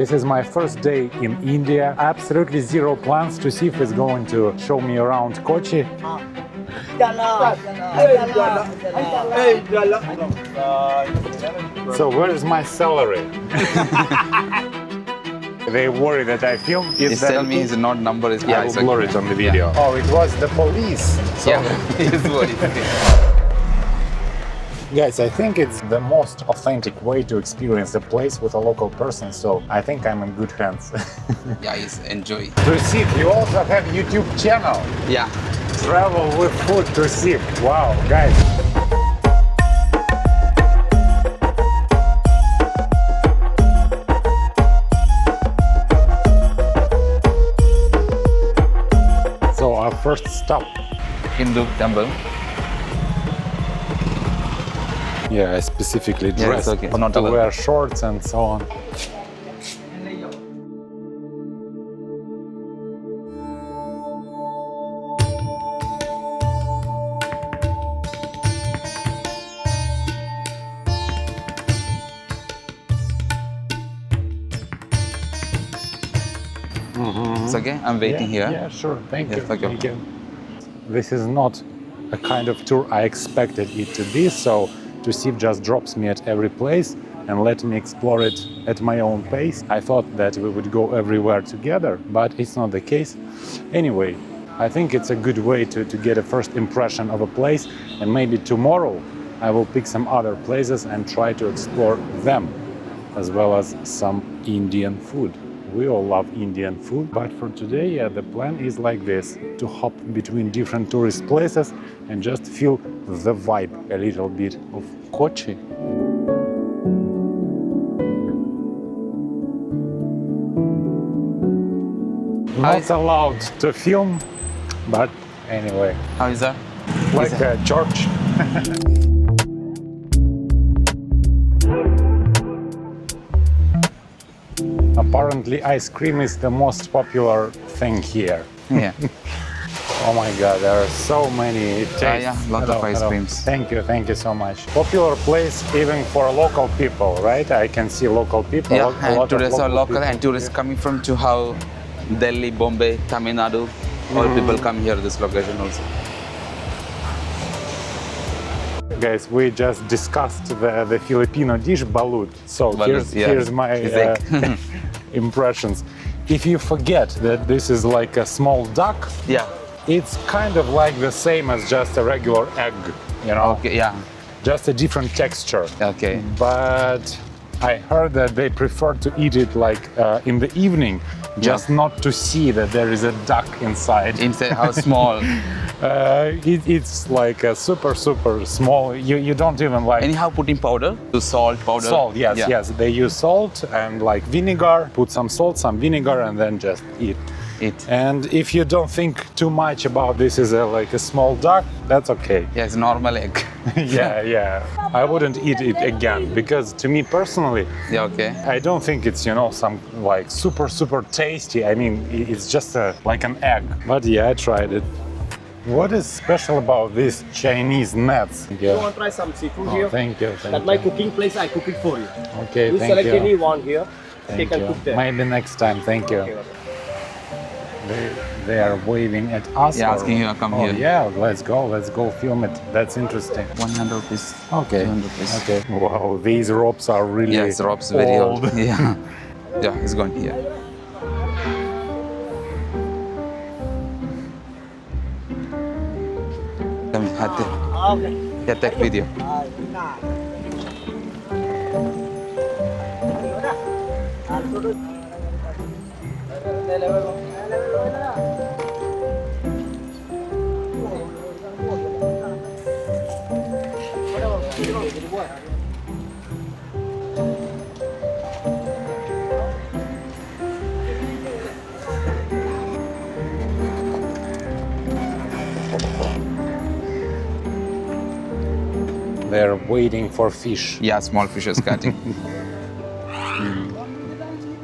This is my first day in India. Absolutely zero plans to see if he's going to show me around Kochi. So where's my salary? They worry that I film. He's telling me his not number is. I will blur it on the video. Yeah. Oh, it was the police. So. Yeah, he's worried. Guys, I think it's the most authentic way to experience the place with a local person, so I think I'm in good hands. Yeah, he's enjoy. To Sip, you also have YouTube channel. Yeah. Travel with food to Sip. Wow, guys. So our first stop. Hindu temple. Yeah, I specifically dressed it's okay. Not to allowed. wear shorts and so on. It's okay. I'm waiting here. Yeah, sure. Thank you. Yes, okay. Thank you. This is not a kind of tour I expected it to be, so Tusif just drops me at every place and let me explore it at my own pace. I thought that we would go everywhere together, but it's not the case. Anyway, I think it's a good way to get a first impression of a place, and maybe tomorrow I will pick some other places and try to explore them, as well as some Indian food. We all love Indian food, but for today, the plan is like this, to hop between different tourist places and just feel the vibe a little bit of Kochi. Not allowed to film, but anyway, How is that? like a church. Apparently, ice cream is the most popular thing here. Yeah. Oh my God, there are so many tastes. Yeah, lot of ice creams. Thank you so much. Popular place even for local people, right? I can see local people. Yeah, a and lot of tourists are local people. and tourists coming from how Delhi, Bombay, Tamil Nadu. All people come here this location also. Guys, we just discussed the Filipino dish balut. So Balut, here's my impressions. If you forget that this is like a small duck, Yeah. it's kind of like the same as just a regular egg, you know? Okay. Yeah. Just a different texture. Okay. But I heard that they prefer to eat it like in the evening, just not to see that there is a duck inside. Inside, how small. It's like a super small. You don't even like. Anyhow, putting powder, to salt powder. Salt, yes, Yeah. yes. They use salt and like vinegar. Put some salt, some vinegar, and then just eat. And if you don't think too much about this is like a small duck, that's okay. Yeah, it's normal egg. yeah. I wouldn't eat it again because to me personally, Yeah. Okay. I don't think it's, some like super tasty. I mean, it's just like an egg. But yeah, I tried it. What is special about these Chinese nets? You want to try some seafood here? Thank you. At my cooking place, I cook it for you. Okay, You thank select any you. you want here. Thank Take and you. cook there. Maybe next time. Thank you. Okay. They are waving at us. Yeah, or- asking you to come here. Yeah, let's go film it. That's interesting. 100 rupees. Okay. 200 rupees. Okay. Wow, these ropes are really Yes, ropes very old. Yeah. Yeah, it's gone here. Come here, yeah, take video. They're waiting for fish. Yeah, small fish is cutting.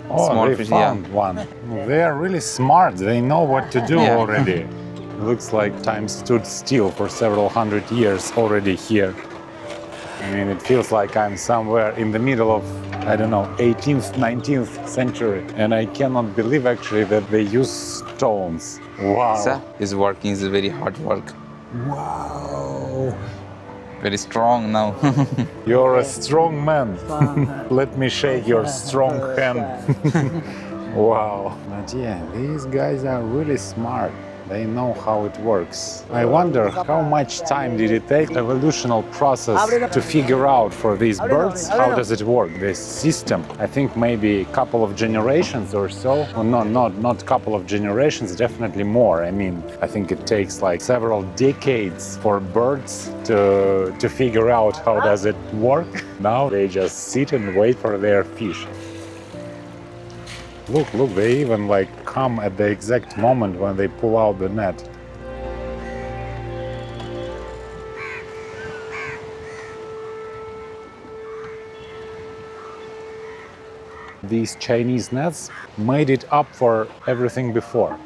Oh, Small they fish, yeah. found one. They are really smart. They know what to do Yeah. already. Looks like time stood still for several hundred years already here. I mean, it feels like I'm somewhere in the middle of, I don't know, 18th, 19th century. And I cannot believe actually that they use stones. Wow. Sir, his working is very hard work. Wow. Very strong now. You're a strong man. Let me shake your strong hand. Wow. But yeah, these guys are really smart. They know how it works. I wonder how much time did it take evolutional process to figure out for these birds how does it work, this system. I think maybe a couple of generations or so. Well, not couple of generations, definitely more. I mean, I think it takes like several decades for birds to figure out how does it work. Now they just sit and wait for their fish. Look, they even like come at the exact moment when they pull out the net. These Chinese nets made it up for everything before.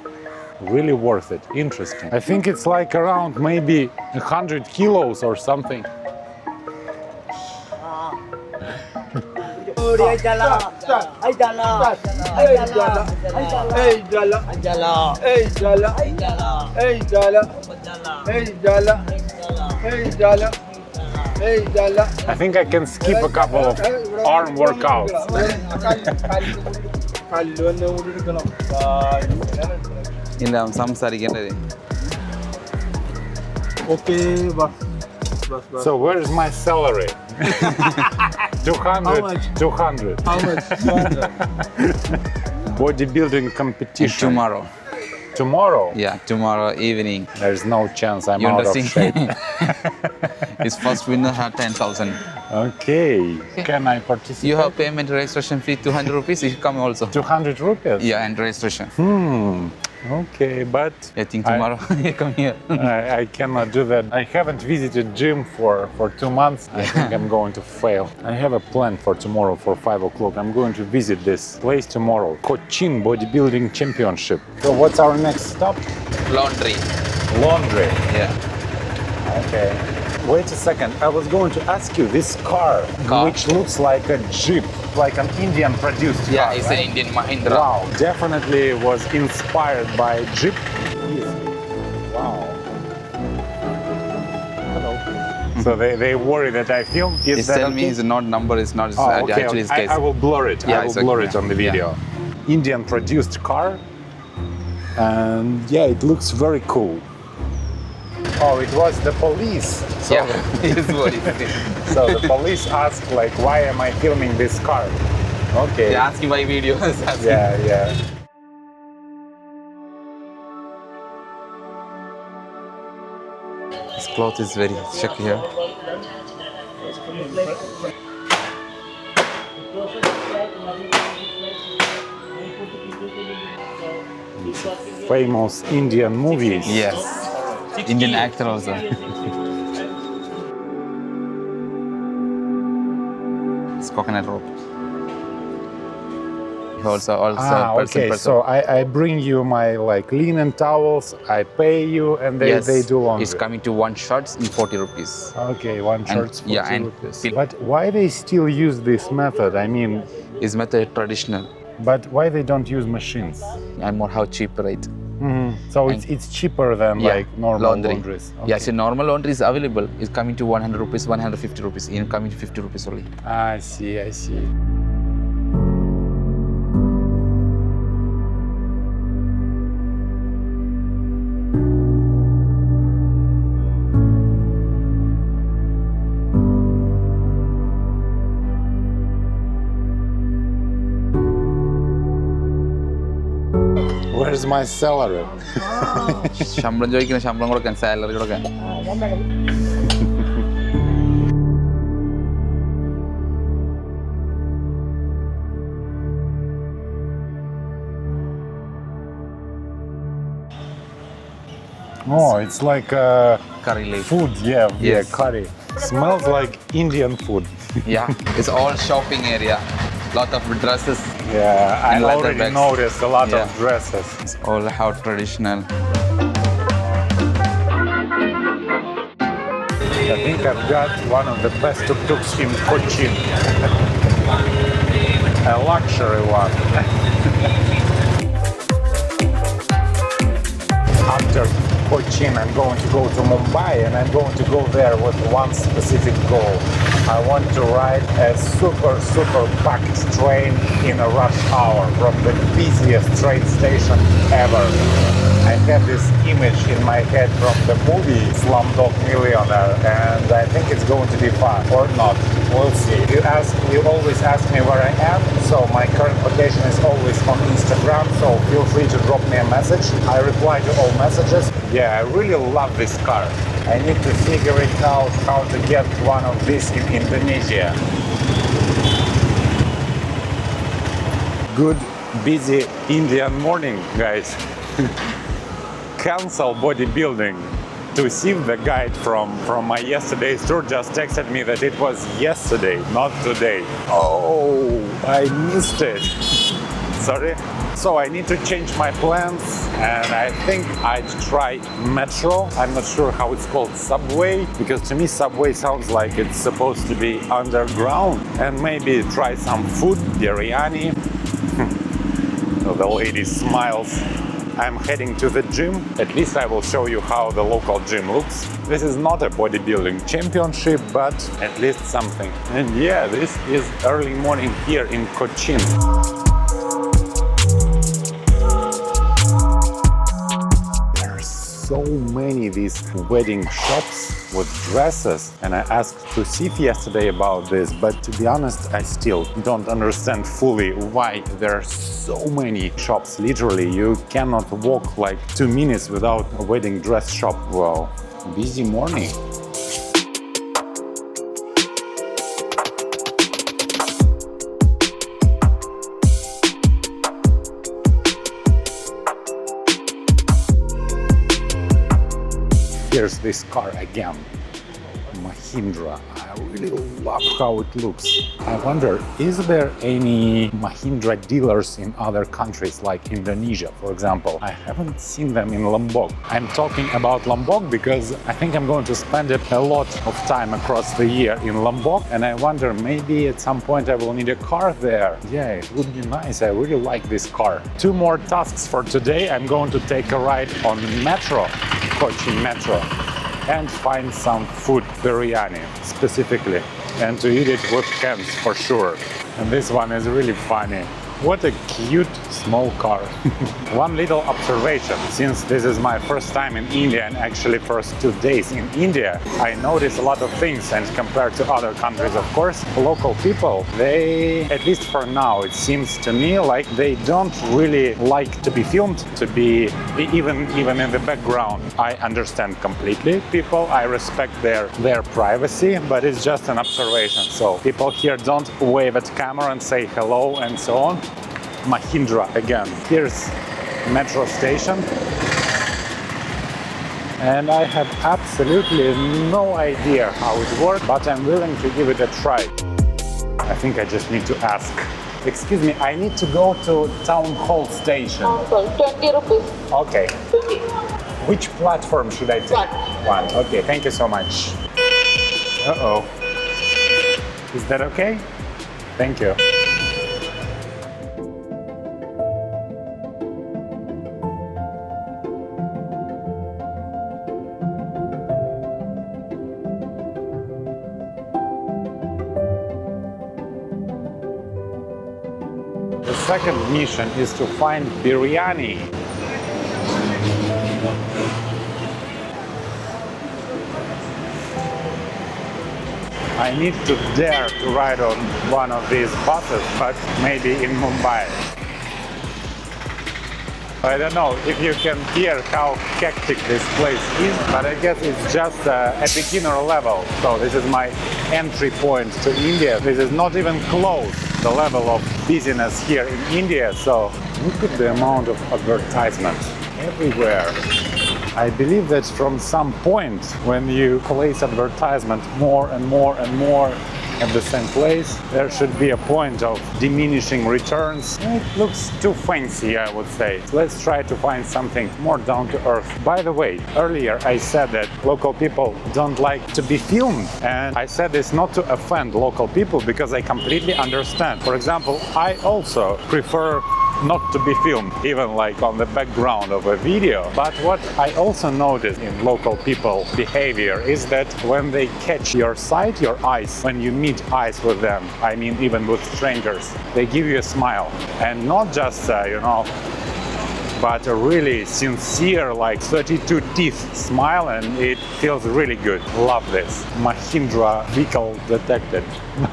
Really worth it, interesting. I think it's like around maybe 100 kilos or something. I think I can skip a couple of arm workouts. ഇല്ല സംസാരിക്കേണ്ടത്. Okay, boss. So where's my salary? 200. How much? 200. How much? Bodybuilding competition. Tomorrow. Tomorrow? Yeah, tomorrow evening. There's no chance I'm You out of shape. His first winner had 10,000. Okay. Can I participate? You have payment registration fee 200 rupees. You come also. 200 rupees? Yeah, and registration. Okay, but I think tomorrow you come here. I cannot do that. I haven't visited gym for 2 months. I think I'm going to fail. I have a plan for tomorrow for 5 o'clock. I'm going to visit this place tomorrow. Kochi Bodybuilding Championship. So what's our next stop? Laundry. Laundry. Yeah. Okay. Wait a second. I was going to ask you this car, which looks like a Jeep, like an Indian produced car. Yeah, it's right? an Indian Mahindra. Wow, definitely was inspired by Jeep. Wow. Hello. So they worry that I film. Is It's that tell me okay? it's not number, it's not Okay. actually it's case. I will blur it. Yeah, I will it's blur okay. it on the video. Indian produced car. And yeah, it looks very cool. Oh, it was the police. So, Yeah, it's what it is. so the police asked, like, why am I filming this car? Okay. They're asking my videos. Yeah. This cloth is very check here. Famous Indian movies. Yes. Indian actor also. It's coconut rope. Also Okay. So I bring you my like linen towels. I pay you, and they do laundry. It's coming to one shirts in 40 rupees. Okay, one shirt's for yeah, 2 and rupees. pil- But why they still use this method? I mean, It's method traditional. but why they don't use machines? And more how cheap rate. So it's cheaper than like normal laundry. laundries. Yeah, so normal laundry is available. It's coming to 100 rupees, 150 rupees. In coming to 50 rupees only. I see. Where's my salary? ശമ്പളം ചോദിക്കുന്ന ശമ്പളം കൊടുക്കാൻ salary കൊടുക്കാൻ. Oh, it's like Curry leaf. food. Yeah, Yes. curry. Smells like Indian food. Yeah, it's all shopping area. Lot of dresses. Yeah, I And leather already bags. noticed a lot Yeah. of dresses. It's all how traditional. I think I've got one of the best tuk-tuks in Kochi. A luxury one. After Kochi, I'm going to go to Mumbai, and I'm going to go there with one specific goal. I want to ride a super packed train in a rush hour from the busiest train station ever. I have this image in my head from the movie Slumdog Millionaire, and I think it's going to be fun, or not. We'll see. You always ask me where I am, so my current location is always on Instagram, so feel free to drop me a message. I reply to all messages. Yeah, I really love this car. I need to figure it out how to get one of these in Indonesia. Good, busy Indian morning, guys. Cancel bodybuilding. To see the guide from my yesterday's tour just texted me that it was yesterday, not today. Oh, I missed it. Sorry. So I need to change my plans, and I think I'd try metro. I'm not sure how it's called, subway, because to me subway sounds like it's supposed to be underground. And maybe try some food, biryani. The lady smiles. I'm heading to the gym. At least I will show you how the local gym looks. This is not a bodybuilding championship, but at least something. And yeah, this is early morning here in Kochi. So many these wedding shops with dresses, and I asked to Sif yesterday about this, but to be honest, I still don't understand fully why there are so many shops. Literally, you cannot walk like 2 minutes without a wedding dress shop. Wow, busy morning. Here's this car again, Mahindra. I really love how it looks. I wonder, is there any Mahindra dealers in other countries like Indonesia, for example? I haven't seen them in Lombok. I'm talking about Lombok because I think I'm going to spend a lot of time across the year in Lombok, and I wonder maybe at some point I will need a car there. Yeah, it would be nice. I really like this car. 2 more tasks for today. I'm going to take a ride on metro, Kochi metro, and find some food, biryani specifically, and to eat it with hands for sure. And this one is really funny. What a cute small car. One little observation, since this is my first time in India and actually first 2 days in India, I notice a lot of things, and compared to other countries, of course, local people, they, at least for now, it seems to me like they don't really like to be filmed, to be even in the background. I understand completely people, I respect their privacy, but it's just an observation. So people here don't wave at camera and say hello and so on. Mahindra again. Here's metro station, and I have absolutely no idea how it works, but I'm willing to give it a try. I think I just need to ask. Excuse me, I need to go to Town Hall station. 20 rupees. Okay. Which platform should I take? One. Okay, thank you so much. Uh-oh. Is that okay? Thank you. The second mission is to find biryani. I need to dare to ride on one of these buses, but maybe in Mumbai. I don't know if you can hear how hectic this place is, but I guess it's just a beginner level. So this is my entry point to India. This is not even close to the level of busyness here in India. So look at the amount of advertisements everywhere. I believe that from some point when you place advertisement more and more and more, at the same place. There should be a point of diminishing returns. It looks too fancy, I would say. Let's try to find something more down to earth. By the way, earlier I said that local people don't like to be filmed, and I said this not to offend local people because I completely understand. For example, I also prefer not to be filmed, even like on the background of a video. But what I also notice in local people behavior is that when they catch your sight, your eyes, when you meet eyes with them, I mean even with strangers, they give you a smile, and not just but a really sincere, like 32 teeth smile, and it feels really good. Love this. Mahindra vehicle detected.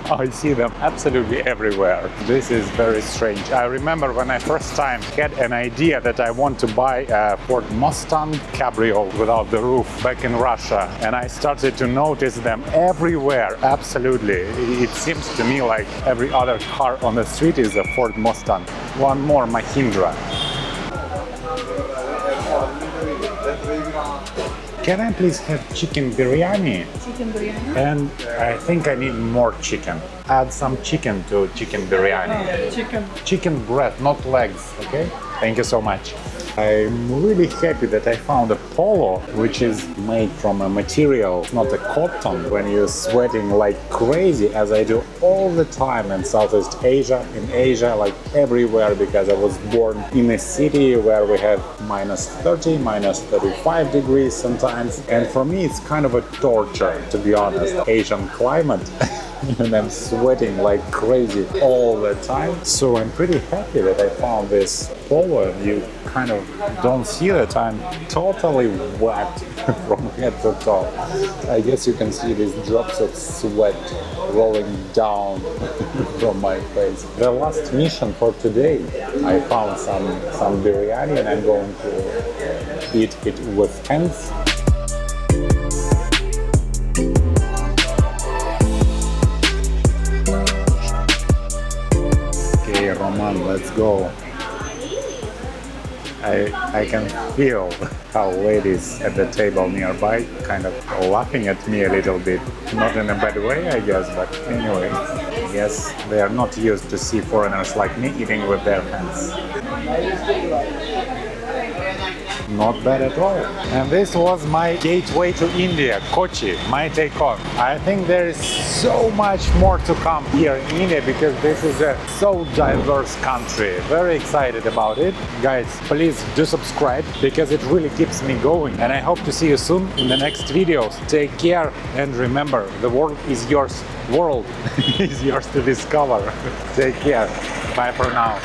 I see them absolutely everywhere. This is very strange. I remember when I first time had an idea that I want to buy a Ford Mustang Cabriolet without the roof back in Russia, and I started to notice them everywhere. Absolutely. It seems to me like every other car on the street is a Ford Mustang. One more Mahindra. Can I please have chicken biryani? Chicken biryani? And I think I need more chicken. Add some chicken to chicken biryani. Chicken. Chicken breast, not legs, okay? Thank you so much. I'm really happy that I found a polo which is made from a material, not a cotton, when you're sweating like crazy, as I do all the time in Southeast Asia, in Asia, like everywhere, because I was born in a city where we have -30, -35 degrees sometimes. And for me, it's kind of a torture, to be honest, Asian climate. And I'm sweating like crazy all the time. So I'm pretty happy that I found this polo, and you kind of don't see that I'm totally wet from head to toe. I guess you can see these drops of sweat rolling down from my face. The last mission for today, I found some biryani, and I'm going to eat it with hands. Okay, Roman, let's go. I can feel how ladies at the table nearby kind of laughing at me a little bit. Not in a bad way, I guess, but anyway. I guess they are not used to see foreigners like me eating with their hands. Not bad at all. And this was my gateway to India, Kochi, my take on. I think there is so much more to come here in India, because this is a so diverse country. Very excited about it. Guys, please do subscribe, because it really keeps me going. And I hope to see you soon in the next videos. Take care, and remember, the world is yours. World is yours to discover. Take care. Bye for now.